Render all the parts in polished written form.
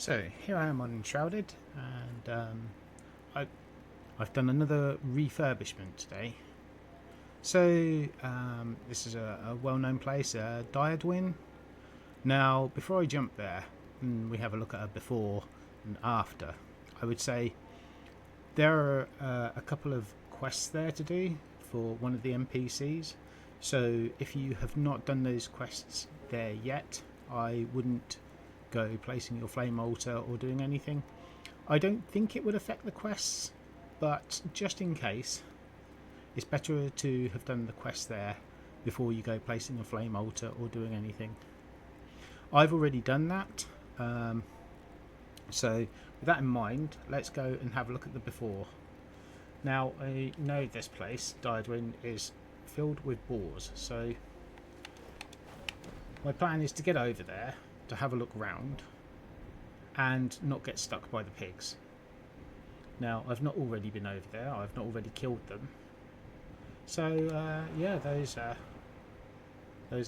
So here I am on Enshrouded, and I've done another refurbishment today. So this is a well-known place, Diadwyn. Now, before I jump there and we have a look at a before and after, I would say there are a couple of quests there to do for one of the NPCs. So if you have not done those quests there yet, I wouldn't go placing your flame altar or doing anything. I don't think it would affect the quests, but just in case, it's better to have done the quest there before you go placing a flame altar or doing anything. I've already done that, so with that in mind, let's go and have a look at the before. Now, I know this place, Diadwyn, is filled with boars, so my plan is to get over there to have a look round and not get stuck by the pigs. Now, I've not already been over there, I've not already killed them, so yeah, those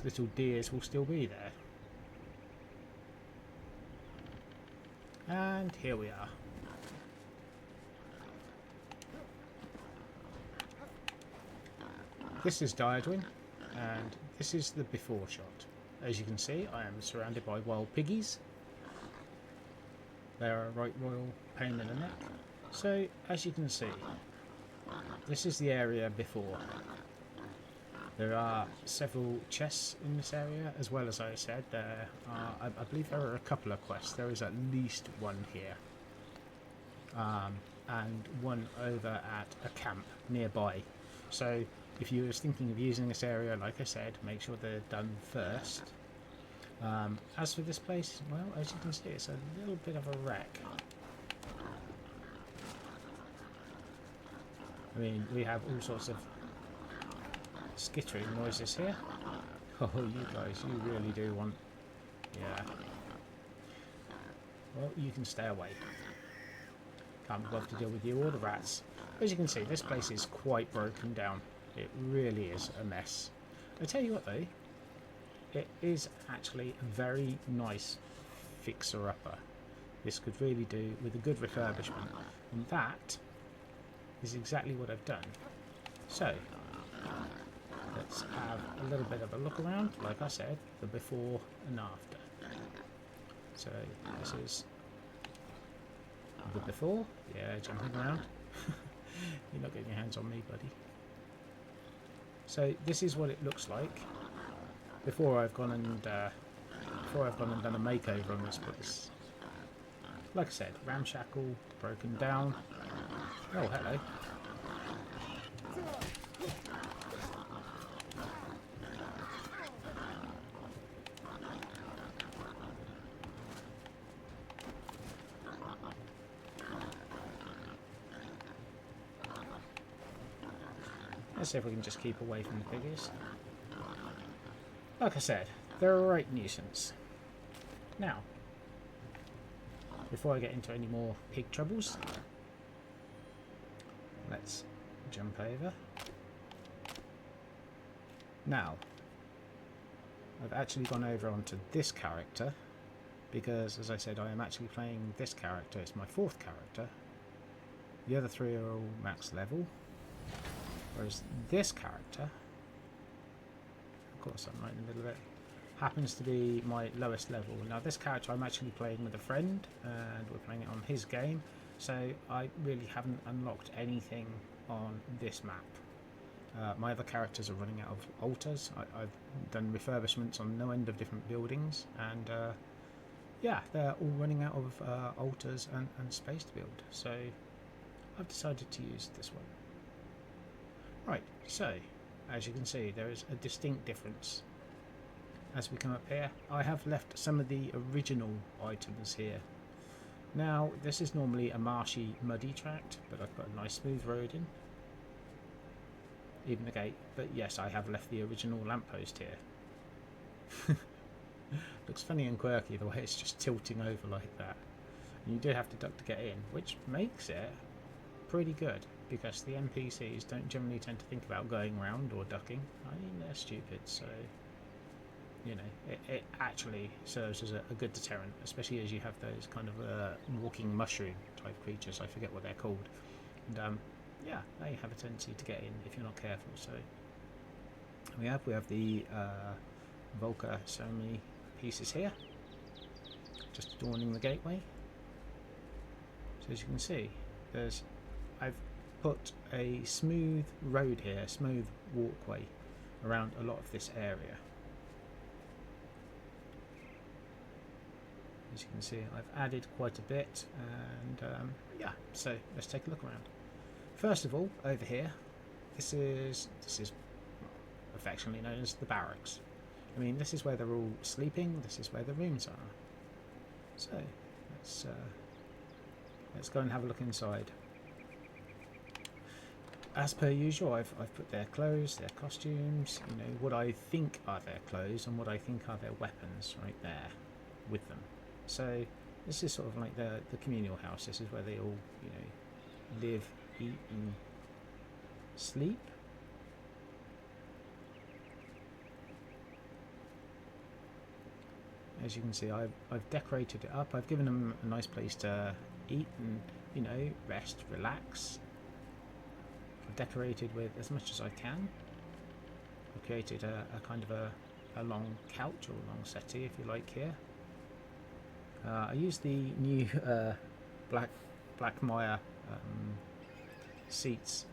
little deers will still be there. And here we are. This is Diadwyn, and this is the before shot. As you can see, I am surrounded by wild piggies. They are a right royal pain in the neck. So, as you can see, this is the area before. There are several chests in this area, as well as I said, there are, I believe there are a couple of quests. There is at least one here. And one over at a camp nearby. So, if you were thinking of using this area, like I said, make sure they're done first. As for this place, well, as you can see, it's a little bit of a wreck. I mean, we have all sorts of skittering noises here. Oh, you guys, you really do want... Yeah. Well, you can stay away. Can't be bothered to deal with you or the rats. As you can see, this place is quite broken down. It really is a mess. I tell you what though, it is actually a very nice fixer-upper. This could really do with a good refurbishment, and that is exactly what I've done. So, let's have a little bit of a look around, like I said, the before and after. So, this is the before. Yeah, jumping around. You're not getting your hands on me, buddy. So this is what it looks like before I've gone and done a makeover on this place. Like I said, ramshackle, broken down. Oh, hello. Let's see if we can just keep away from the piggies. Like I said, they're a right nuisance. Now, before I get into any more pig troubles, let's jump over. Now, I've actually gone over onto this character because, as I said, I am actually playing this character. It's my 4th character. The other 3 are all max level. Whereas this character, of course I'm right in the middle of it, happens to be my lowest level. Now this character I'm actually playing with a friend, and we're playing it on his game, so I really haven't unlocked anything on this map. My other characters are running out of altars. I've done refurbishments on no end of different buildings, and yeah, they're all running out of altars and space to build, so I've decided to use this one. Right, so, as you can see, there is a distinct difference. As we come up here, I have left some of the original items here. Now, this is normally a marshy, muddy tract, but I've put a nice smooth road in. Even the gate, but yes, I have left the original lamppost here. Looks funny and quirky the way it's just tilting over like that. And you do have to duck to get in, which makes it pretty good, because the NPCs don't generally tend to think about going round or ducking. I mean, they're stupid, so you know, it actually serves as a good deterrent, especially as you have those kind of walking mushroom type creatures. I forget what they're called. And yeah, they have a tendency to get in if you're not careful. So we have the Volca ceremony pieces here, just adorning the gateway. So as you can see, I've put a smooth road here, smooth walkway around a lot of this area. As you can see, I've added quite a bit, and yeah, so let's take a look around. First of all, over here, this is affectionately known as the barracks. I mean, this is where they're all sleeping. This is where the rooms are. So let's go and have a look inside. As per usual, I've put their clothes, their costumes, you know, what I think are their clothes and what I think are their weapons right there with them. So this is sort of like the communal house. This is where they all, you know, live, eat and sleep. As you can see, I've decorated it up. I've given them a nice place to eat and, you know, rest, relax. I've decorated with as much as I can. I've created a kind of a long couch or a long settee, if you like, here. I used the new Black Maya seats.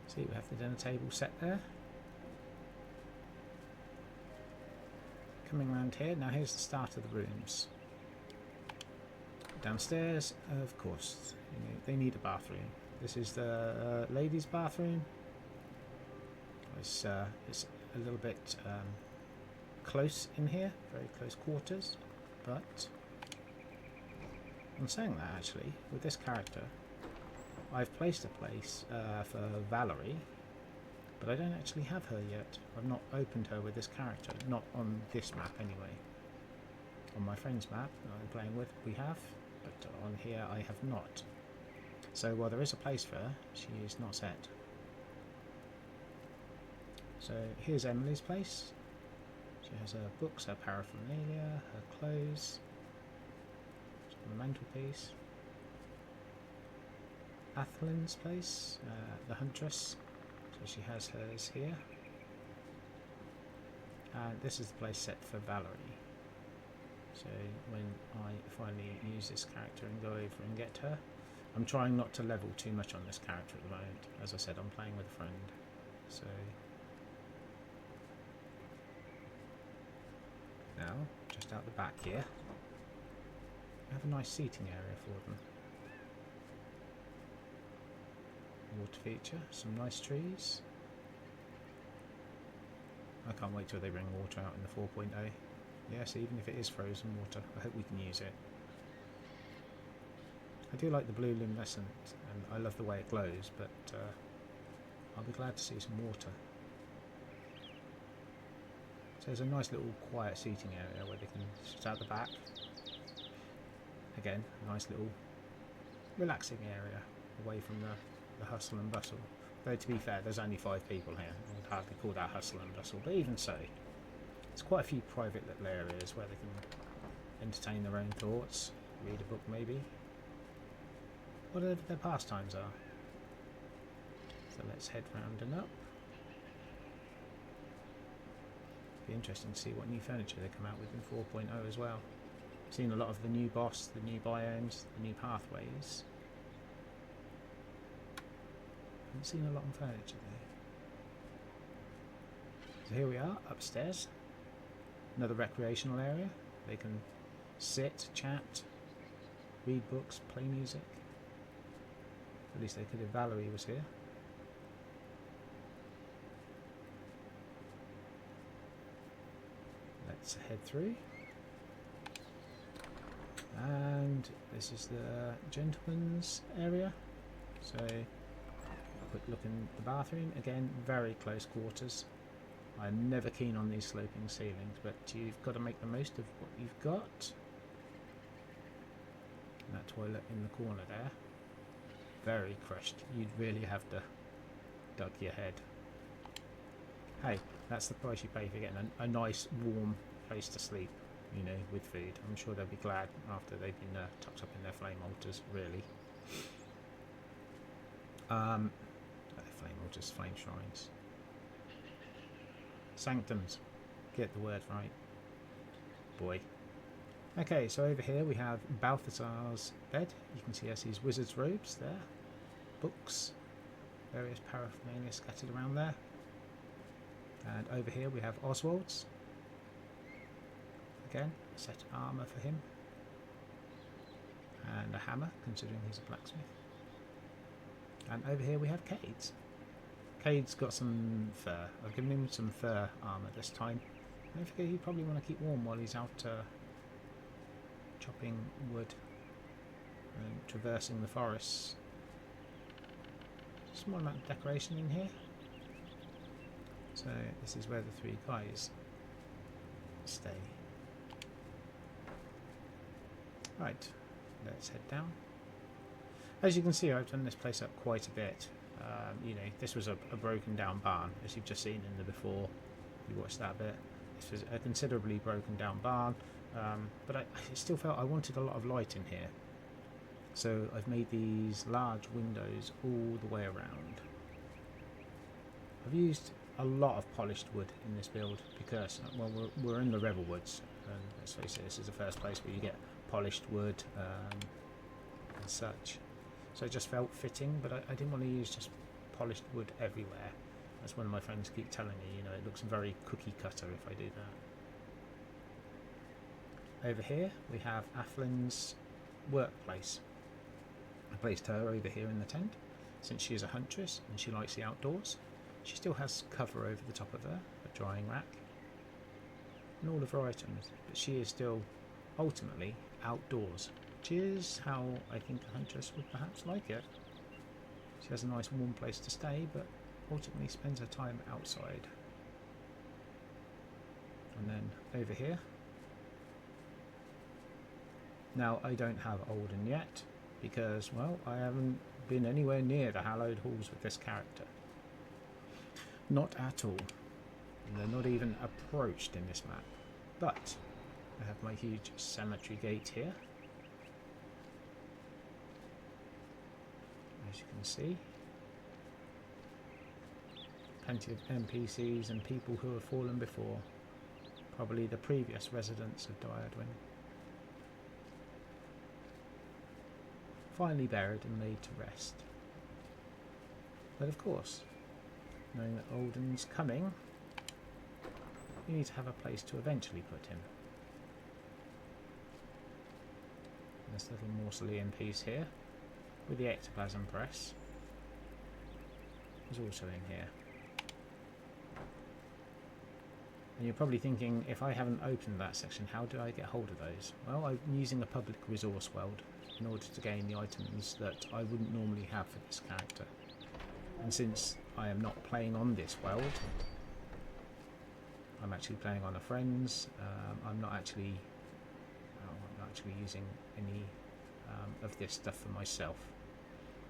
See, we have the dinner table set there. Coming around here, now here's the start of the rooms. Downstairs, of course, you know, they need a bathroom. This is the ladies' bathroom. It's a little bit close in here, very close quarters, but I'm saying that actually, with this character, I've placed a place for Valerie, but I don't actually have her yet. I've not opened her with this character, not on this map anyway. On my friend's map that I'm playing with, we have, but on here I have not. So while there is a place for her, she is not set. So here's Emily's place. She has her books, her paraphernalia, her clothes, on the mantelpiece. Athlyn's place, the huntress. So she has hers here. And this is the place set for Valerie. So when I finally use this character and go over and get her, I'm trying not to level too much on this character at the moment. As I said, I'm playing with a friend. So now, just out the back here, we have a nice seating area for them. Water feature, some nice trees. I can't wait till they bring water out in the 4.0. Yes, even if it is frozen water, I hope we can use it. I do like the blue luminescent, and I love the way it glows, but I'll be glad to see some water. So there's a nice little quiet seating area where they can sit out the back. Again, a nice little relaxing area away from the hustle and bustle. Though to be fair, there's only 5 people here. I would hardly call that hustle and bustle, but even so, there's quite a few private little areas where they can entertain their own thoughts, read a book maybe, whatever their pastimes are. So let's head round and up. Be interesting to see what new furniture they come out with in 4.0 as well. I've seen a lot of the new boss, the new biomes, the new pathways. Haven't seen a lot on furniture though. So here we are, upstairs. Another recreational area. They can sit, chat, read books, play music. At least they could if Valerie was here. Let's head through. And this is the gentleman's area. So, a quick look in the bathroom. Again, very close quarters. I'm never keen on these sloping ceilings, but you've got to make the most of what you've got. And that toilet in the corner there, very crushed. You'd really have to duck your head. hey, that's the price you pay for getting a nice warm place to sleep, you know, with food. I'm sure they'll be glad after they've been tucked up in their flame altars, really. Flame altars, flame shrines. Sanctums. Get the word right. Boy. Okay, so over here we have Balthazar's bed. You can see his wizard's robes there. Books. Various paraphernalia scattered around there. And over here we have Oswald's. Again, a set of armour for him. And a hammer, considering he's a blacksmith. And over here we have Cade's. Cade's got some fur. I've given him some fur armour this time. I figure he'd probably want to keep warm while he's out chopping wood and traversing the forests. Small amount of decoration in here. So this is where the three guys stay. Right, let's head down. As you can see, I've done this place up quite a bit. You know, this was a broken down barn, as you've just seen in the before. You watched that bit. This was a considerably broken down barn, but I still felt I wanted a lot of light in here. So I've made these large windows all the way around. I've used a lot of polished wood in this build because, well, we're in the Revelwoods, and let's face it, this is the first place where you get polished wood and such. So it just felt fitting, but I didn't want to use just polished wood everywhere. As one of my friends keep telling me, you know, it looks very cookie cutter if I do that. Over here we have Athlin's workplace. I placed her over here in the tent, since she is a huntress and she likes the outdoors. She still has cover over the top of her, a drying rack, and all of her items, but she is still ultimately outdoors, which is how I think a huntress would perhaps like it. She has a nice warm place to stay, but ultimately spends her time outside. And then over here, now I don't have Olden yet because, well, I haven't been anywhere near the hallowed halls with this character. Not at all. And they're not even approached in this map. But I have my huge cemetery gate here, as you can see. Plenty of NPCs and people who have fallen before, probably the previous residents of Diadwyn. Finally buried and laid to rest. But of course, knowing that Olden's coming, you need to have a place to eventually put him. This little mausoleum piece here, with the ectoplasm press, is also in here. And you're probably thinking, if I haven't opened that section, how do I get hold of those? Well, I'm using a public resource world in order to gain the items that I wouldn't normally have for this character. And since I am not playing on this world, I'm actually playing on a friend's. I'm not actually using any of this stuff for myself.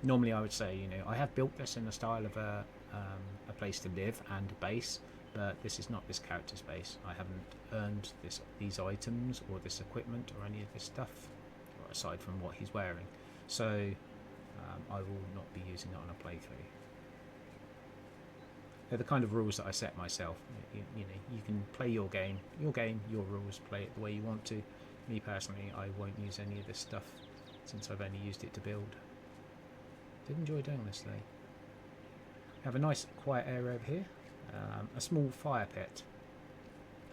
Normally, I would say, you know, I have built this in the style of a place to live and a base, but this is not this character's base. I haven't earned these items or this equipment or any of this stuff, aside from what he's wearing. So I will not be using it on a playthrough. They're the kind of rules that I set myself. You know, you can play your game, your rules, play it the way you want to. Me personally, I won't use any of this stuff since I've only used it to build. Did enjoy doing this though. Have a nice quiet area over here, a small fire pit.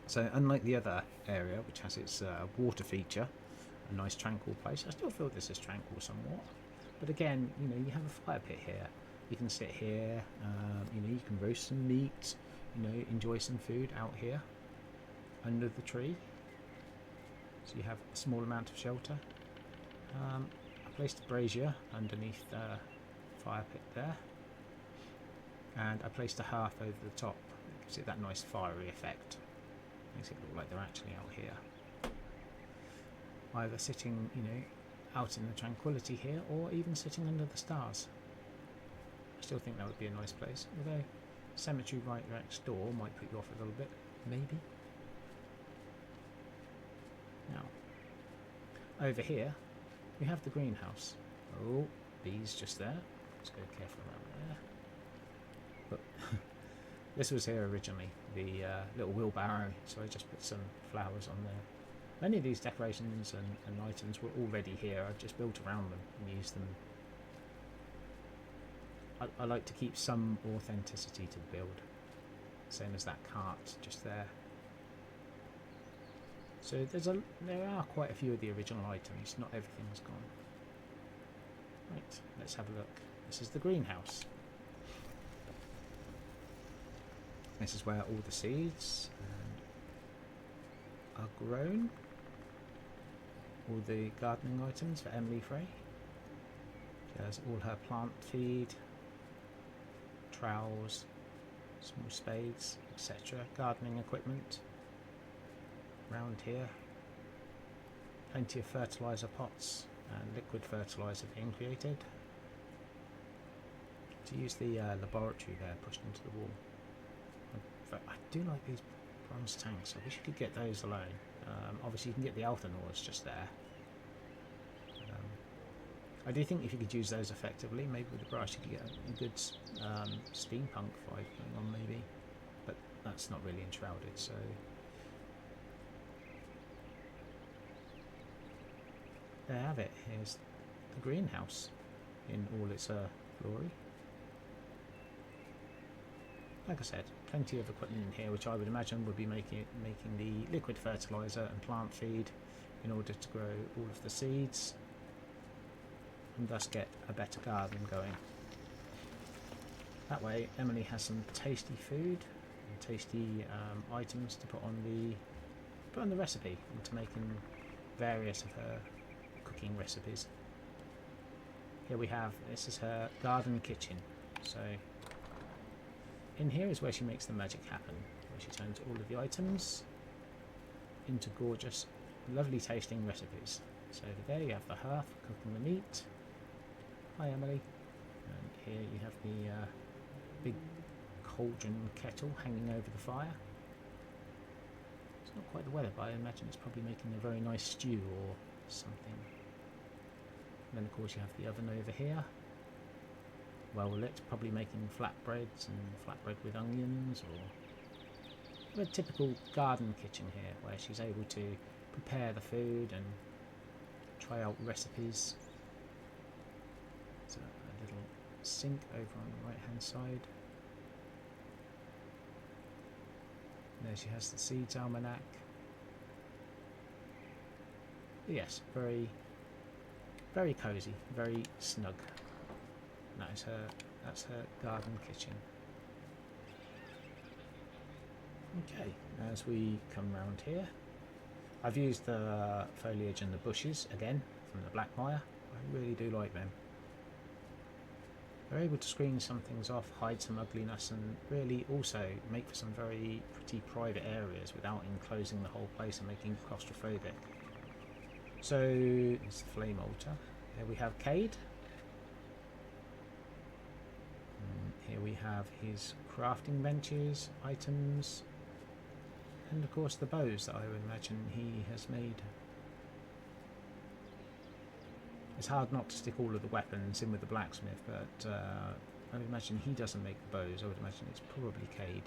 So unlike the other area, which has its water feature, a nice tranquil place, I still feel this is tranquil somewhat. But again, you know, you have a fire pit here. You can sit here, you know, you can roast some meat, you know, enjoy some food out here under the tree. So you have a small amount of shelter. I placed a brazier underneath the fire pit there, and I placed a hearth over the top. It gives it that nice fiery effect. Makes it look like they're actually out here. Either sitting, you know, out in the tranquility here, or even sitting under the stars. I still think that would be a nice place, although cemetery right next door might put you off a little bit, maybe. Now, over here, we have the greenhouse. Oh, bees just there. Let's go careful around there. But this was here originally, the little wheelbarrow, so I just put some flowers on there. Many of these decorations and items were already here. I've just built around them and used them. I like to keep some authenticity to the build, same as that cart just there. So there are quite a few of the original items, not everything's gone. Right, let's have a look. This is the greenhouse. This is where all the seeds are grown. All the gardening items for Emily Frey. She has all her plant feed, trowels, small spades, etc. Gardening equipment. Round here, plenty of fertiliser pots and liquid fertiliser being created. To use the laboratory there pushed into the wall. I do like these bronze tanks. I wish you could get those alone. Obviously you can get the Althenors just there. I do think if you could use those effectively, maybe with the brush you could get a good steampunk vibe going on maybe. But that's not really enshrouded, so... There you have it. Here's the greenhouse in all its glory. Like I said, plenty of equipment in here, which I would imagine would be making the liquid fertiliser and plant feed in order to grow all of the seeds and thus get a better garden going. That way, Emily has some tasty food and tasty items to put on the recipe into making various of her cooking recipes. Here we have, this is her garden kitchen. So in here is where she makes the magic happen, where she turns all of the items into gorgeous, lovely tasting recipes. So over there you have the hearth cooking the meat. Hi Emily. And here you have the big cauldron kettle hanging over the fire. It's not quite the weather, but I imagine it's probably making a very nice stew or something. And then of course you have the oven over here, well lit, probably making flatbreads and flatbread with onions, or a typical garden kitchen here where she's able to prepare the food and try out recipes. So a little sink over on the right hand side. And there she has the seeds almanac. But yes, very cosy, very snug. And that's her garden kitchen. Okay, as we come round here, I've used the foliage and the bushes again from the Black Mire. I really do like them. They're able to screen some things off, hide some ugliness, and really also make for some very pretty private areas without enclosing the whole place and making it claustrophobic. So, it's the flame altar. Here we have Cade. Here we have his crafting benches, items, and of course the bows that I would imagine he has made. It's hard not to stick all of the weapons in with the blacksmith, but I would imagine he doesn't make the bows. I would imagine it's probably Cade.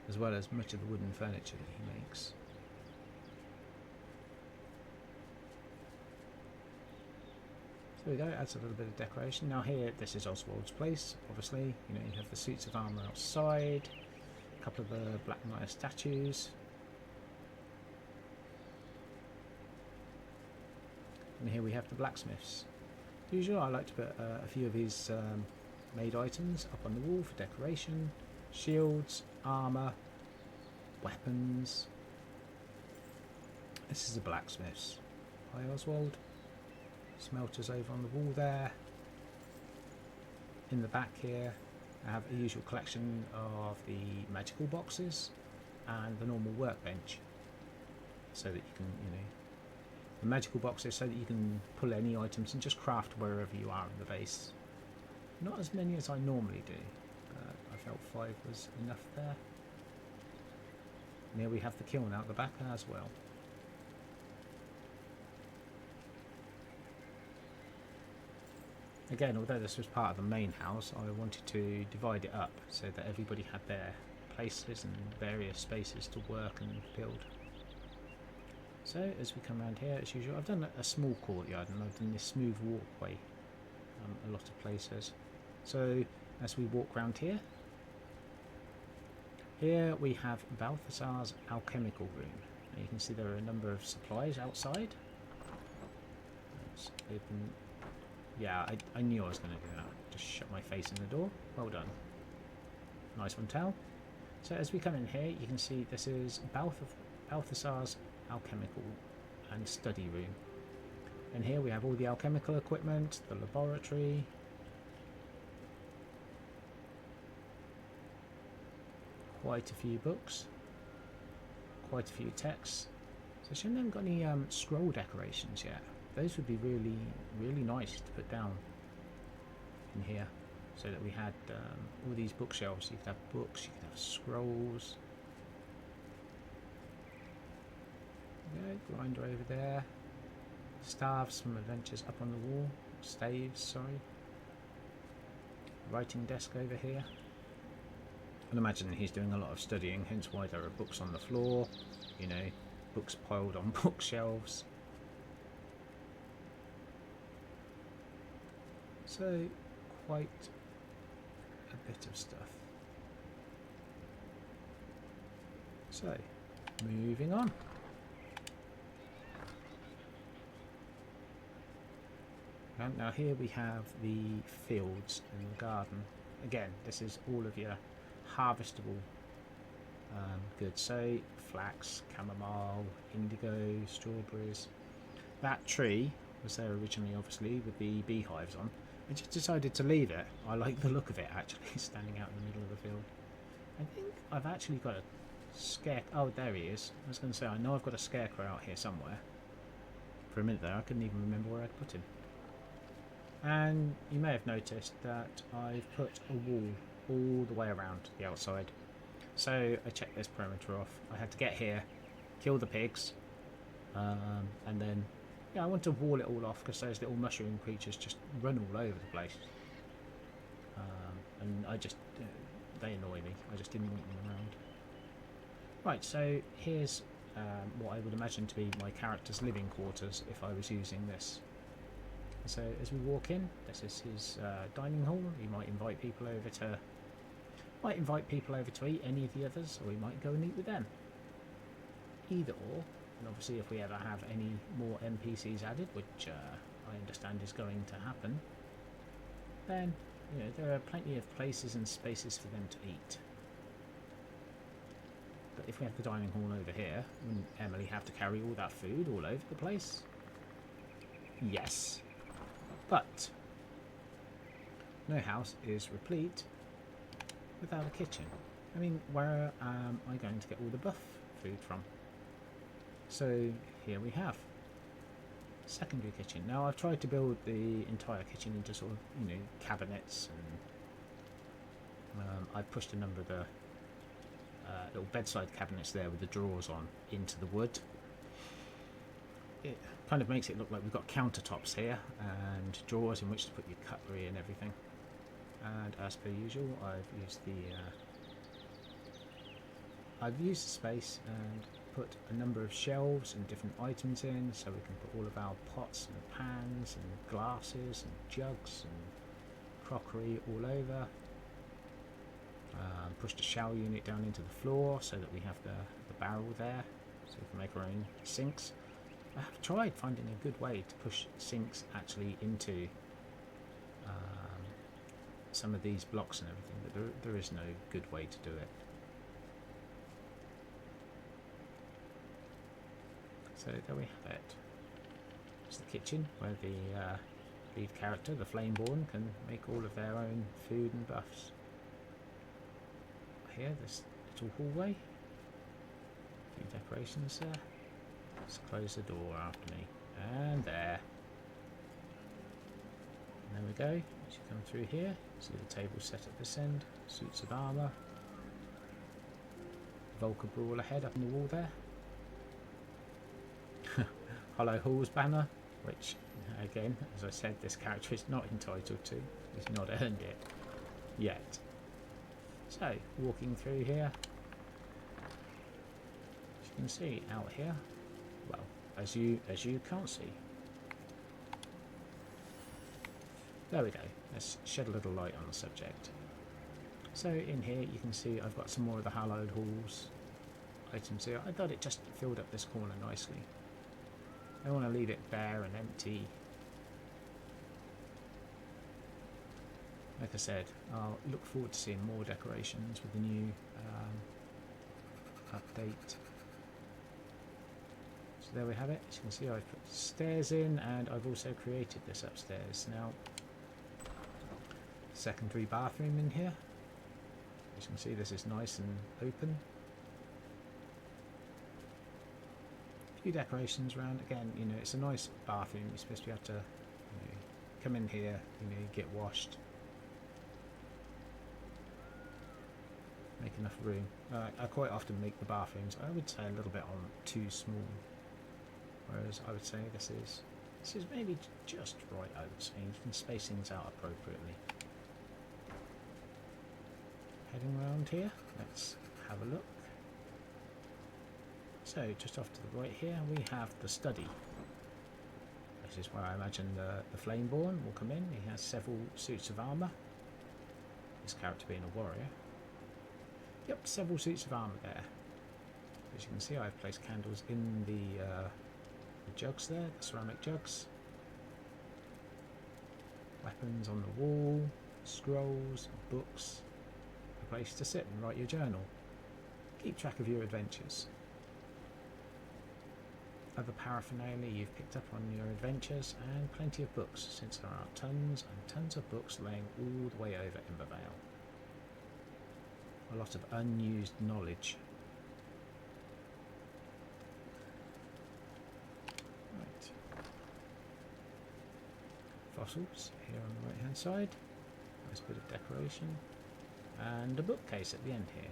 As well as much of the wooden furniture that he makes. So there we go, adds a little bit of decoration. Now here, this is Oswald's place, obviously. You know, you have the suits of armour outside, a couple of the Black Mire statues. And here we have the blacksmiths. As usual, I like to put a few of his made items up on the wall for decoration. Shields, armour, weapons. This is the blacksmiths. Hi Oswald. Smelters over on the wall there. In the back here I have a usual collection of the magical boxes and the normal workbench, so that you can, you know, the magical boxes so that you can pull any items and just craft wherever you are in the base. Not as many as I normally do, but I felt 5 was enough there. And here we have the kiln out the back as well. Again, although this was part of the main house, I wanted to divide it up so that everybody had their places and various spaces to work and build. So as we come around here, as usual, I've done a small courtyard and I've done this smooth walkway a lot of places. So as we walk around here, we have Balthasar's alchemical room. And you can see there are a number of supplies outside. Let's open. Yeah, I knew I was going to do that. Just shut my face in the door. Well done. Nice one, Tal. So as we come in here, you can see this is Balthasar's alchemical and study room. And here we have all the alchemical equipment, the laboratory. Quite a few books. Quite a few texts. So she hasn't got any scroll decorations yet. Those would be really, really nice to put down in here, so that we had all these bookshelves. You could have books, you could have scrolls. Yeah, grinder over there. Staves from adventures up on the wall. Staves, sorry. Writing desk over here. And imagine he's doing a lot of studying, hence why there are books on the floor. You know, books piled on bookshelves. So, quite a bit of stuff. So, moving on. And now here we have the fields and the garden. Again, this is all of your harvestable goods. So, flax, chamomile, indigo, strawberries. That tree was there originally, obviously, with the beehives on. I just decided to leave it. I like the look of it, actually, standing out in the middle of the field. I think I've actually got a oh, there he is. I was going to say, I know I've got a scarecrow out here somewhere. For a minute there, I couldn't even remember where I'd put him. And you may have noticed that I've put a wall all the way around the outside. So I checked this perimeter off. I had to get here, kill the pigs, and then I want to wall it all off because those little mushroom creatures just run all over the place. And I just, they annoy me. I just didn't want them around. Right, so here's what I would imagine to be my character's living quarters if I was using this. So as we walk in, this is his dining hall. He might invite people over to eat, any of the others, or he might go and eat with them. Either or. And obviously if we ever have any more NPCs added, which I understand is going to happen, then there are plenty of places and spaces for them to eat. But if we have the dining hall over here, wouldn't Emily have to carry all that food all over the place? Yes. But no house is replete without a kitchen. I mean, where am I going to get all the buff food from? So here we have secondary kitchen. Now I've tried to build the entire kitchen into sort of cabinets, and I've pushed a number of the little bedside cabinets there with the drawers on into the wood. It kind of makes it look like we've got countertops here and drawers in which to put your cutlery and everything. And as per usual, I've used the space and put a number of shelves and different items in, so we can put all of our pots and pans and glasses and jugs and crockery all over. Pushed a shower unit down into the floor so that we have the barrel there, so we can make our own sinks. I have tried finding a good way to push sinks actually into some of these blocks and everything, but there is no good way to do it. So there we have it. It's the kitchen where the lead character, the Flameborn, can make all of their own food and buffs. Here, this little hallway. A few decorations there. Let's close the door after me. And there. And there we go. As you come through here, see the table set at this end, suits of armour, Volker Brawl ahead up on the wall there, Hollow Halls banner, which again, as I said, this character is not entitled to, he's not earned it yet. So, walking through here, as you can see out here, well, as you can't see. There we go, let's shed a little light on the subject. So in here you can see I've got some more of the hallowed halls items here. I thought it just filled up this corner nicely. I don't want to leave it bare and empty. Like I said, I'll look forward to seeing more decorations with the new update. So there we have it. As you can see, I've put stairs in, and I've also created this upstairs. Now, secondary bathroom in here. As you can see, this is nice and open. A few decorations around. Again, you know, it's a nice bathroom. You're supposed to be able to, you know, come in here, you know, get washed. Make enough room. I quite often make the bathrooms, I would say, a little bit too small. Whereas I would say this is maybe just right, I would say. You can space things out appropriately. Heading around here, let's have a look. So just off to the right here we have the study. This is where I imagine the Flameborn will come in. He has several suits of armour. This character being a warrior. Yep, several suits of armour there. As you can see, I've placed candles in the jugs there, the ceramic jugs. Weapons on the wall, scrolls, books, a place to sit and write your journal. Keep track of your adventures. Other paraphernalia you've picked up on your adventures, and plenty of books, since there are tons and tons of books laying all the way over Embervale. A lot of unused knowledge. Right. Fossils here on the right hand side. Nice bit of decoration. And a bookcase at the end here.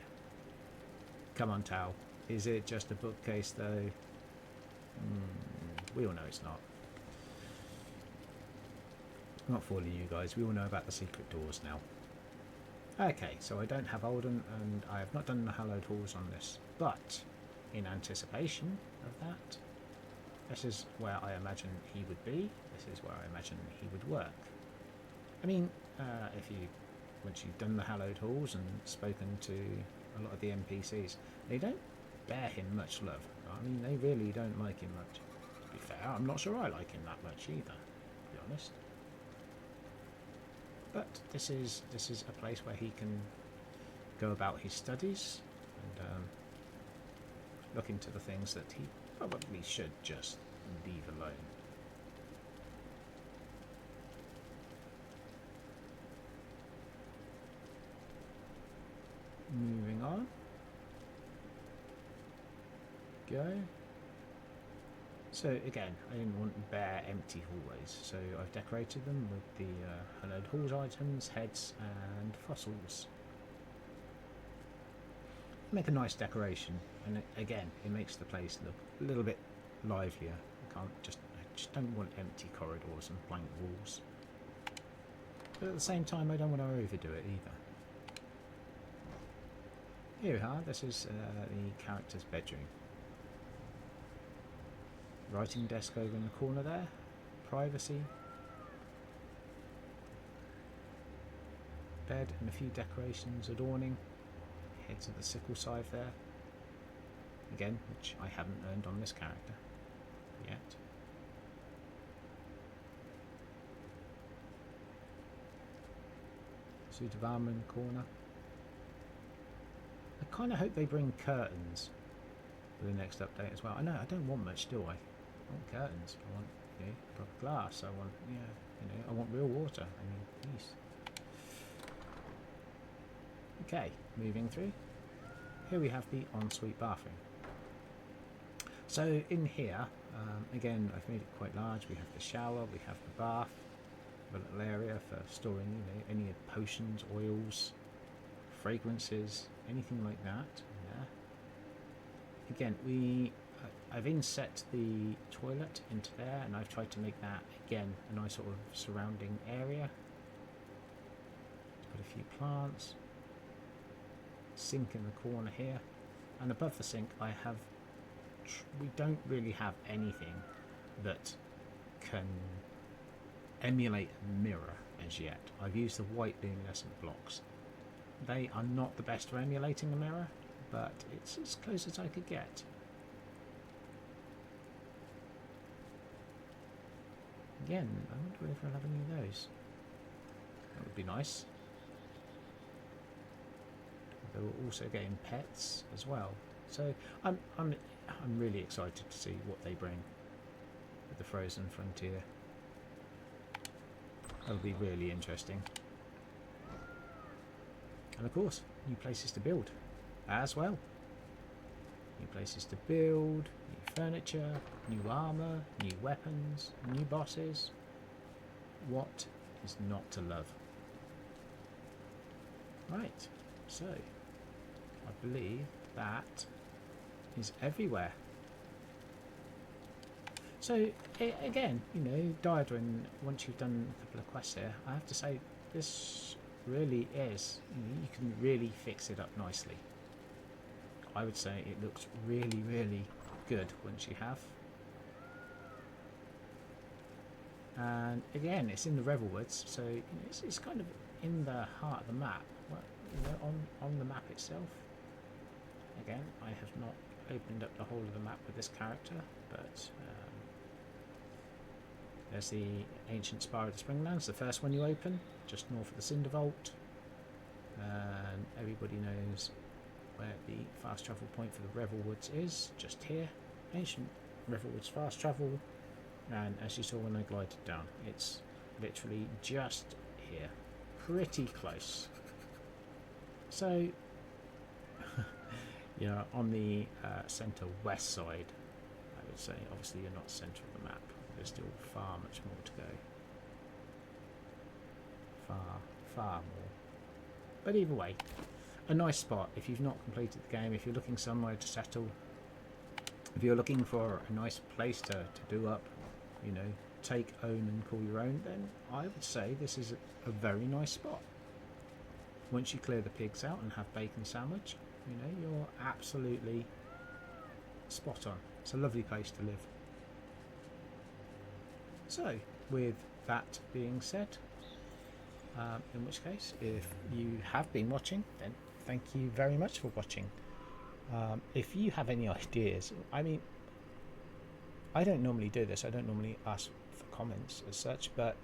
Come on, Tal. Is it just a bookcase though? We all know it's not. I'm not fooling you guys. We all know about the secret doors now. Okay, so I don't have Olden, and I have not done the hallowed halls on this, but in anticipation of that, this is where I imagine he would be. This is where I imagine he would work. I mean, once you've done the hallowed halls and spoken to a lot of the NPCs, they don't bear him much love. I mean, they really don't like him much. To be fair, I'm not sure I like him that much either, to be honest. But this is a place where he can go about his studies and look into the things that he probably should just leave alone. Moving on. Go. So again, I didn't want bare empty hallways, so I've decorated them with the hallowed halls items, heads and fossils. Make a nice decoration, and again, it makes the place look a little bit livelier. I just don't want empty corridors and blank walls. But at the same time, I don't want to overdo it either. Here we are, this is the character's bedroom. Writing desk over in the corner there, privacy, bed and a few decorations adorning, heads of the sickle scythe there, again, which I haven't earned on this character yet. Suit of armour in the corner. I kind of hope they bring curtains for the next update as well. I know I don't want much, do I? I want curtains. I want, you know, proper glass. I want, yeah, you know, I want real water. I mean, peace. Okay, moving through. Here we have the ensuite bathroom. So in here, again, I've made it quite large. We have the shower, we have the bath, a little area for storing, you know, any potions, oils, fragrances, anything like that. Yeah. Again, I've inset the toilet into there, and I've tried to make that again a nice sort of surrounding area. Put a few plants, sink in the corner here, and above the sink I have. We don't really have anything that can emulate a mirror as yet. I've used the white luminescent blocks. They are not the best for emulating a mirror, but it's as close as I could get. Again, I wonder if I'll have any of those. That would be nice. They were also getting pets as well, so I'm really excited to see what they bring with the Frozen Frontier. That'll be really interesting. And of course, new places to build as well. New places to build, new furniture, new armour, new weapons, new bosses. What is not to love? Right, so I believe that is everywhere. So again, you know, Diadwyn, once you've done a couple of quests here, I have to say this really is, you can really fix it up nicely. I would say it looks really, really good once you have. And again, it's in the Revelwoods, so you know, it's kind of in the heart of the map. Well, you know, on the map itself. Again, I have not opened up the whole of the map with this character, but there's the ancient Spire of the Springlands, the first one you open, just north of the Cinder Vault. And everybody knows where the fast travel point for the Revelwoods is, just here. Ancient Revelwoods fast travel, and as you saw when I glided down, it's literally just here, pretty close. So yeah, on the centre west side, I would say, obviously you're not centre of the map, there's still far much more to go. Far more. But either way, a nice spot if you've not completed the game, if you're looking somewhere to settle, if you're looking for a nice place to do up, you know, take, own and call your own, then I would say this is a very nice spot. Once you clear the pigs out and have bacon sandwich, you know, you're absolutely spot on. It's a lovely place to live. So, with that being said, in which case, if you have been watching, then thank you very much for watching. If you have any ideas, I mean, I don't normally do this, I don't normally ask for comments as such, but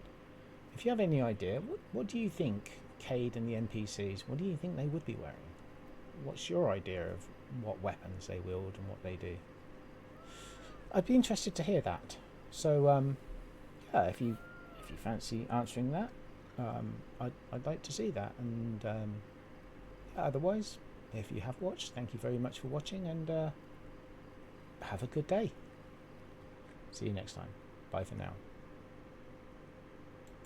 if you have any idea, what do you think Cade and the NPCs, what do you think they would be wearing? What's your idea of what weapons they wield and what they do? I'd be interested to hear that. So yeah, if you fancy answering that, I'd like to see that. And yeah, otherwise, if you have watched, thank you very much for watching, and have a good day. See you next time. Bye for now.